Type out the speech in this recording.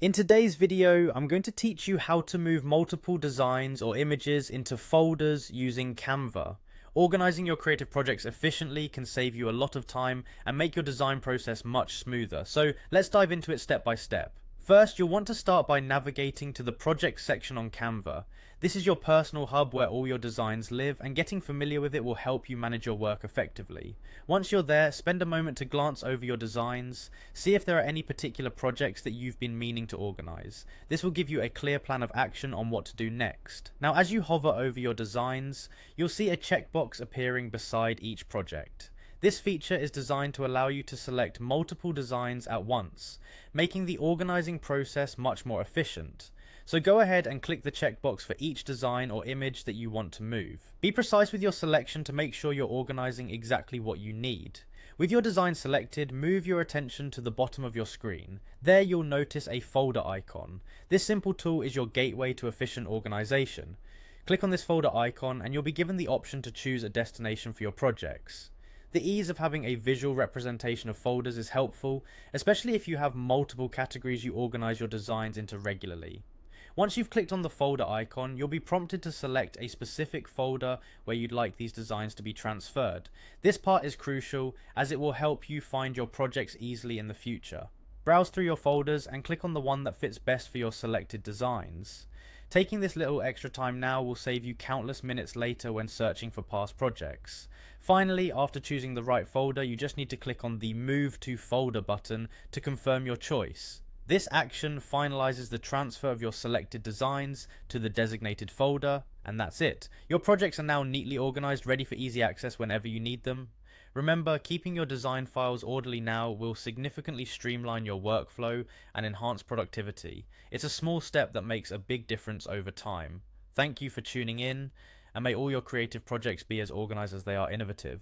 In today's video, I'm going to teach you how to move multiple designs or images into folders using Canva. Organizing your creative projects efficiently can save you a lot of time and make your design process much smoother. So let's dive into it step by step. First, you'll want to start by navigating to the project section on Canva. This is your personal hub where all your designs live, and getting familiar with it will help you manage your work effectively. Once you're there, spend a moment to glance over your designs, see if there are any particular projects that you've been meaning to organize. This will give you a clear plan of action on what to do next. Now, as you hover over your designs, you'll see a checkbox appearing beside each project. This feature is designed to allow you to select multiple designs at once, making the organizing process much more efficient. So go ahead and click the checkbox for each design or image that you want to move. Be precise with your selection to make sure you're organizing exactly what you need. With your design selected, move your attention to the bottom of your screen. There you'll notice a folder icon. This simple tool is your gateway to efficient organization. Click on this folder icon and you'll be given the option to choose a destination for your projects. The ease of having a visual representation of folders is helpful, especially if you have multiple categories you organize your designs into regularly. Once you've clicked on the folder icon, you'll be prompted to select a specific folder where you'd like these designs to be transferred. This part is crucial as it will help you find your projects easily in the future. Browse through your folders and click on the one that fits best for your selected designs. Taking this little extra time now will save you countless minutes later when searching for past projects. Finally, after choosing the right folder, you just need to click on the Move to Folder button to confirm your choice. This action finalizes the transfer of your selected designs to the designated folder, and that's it. Your projects are now neatly organized, ready for easy access whenever you need them. Remember, keeping your design files orderly now will significantly streamline your workflow and enhance productivity. It's a small step that makes a big difference over time. Thank you for tuning in, and may all your creative projects be as organized as they are innovative.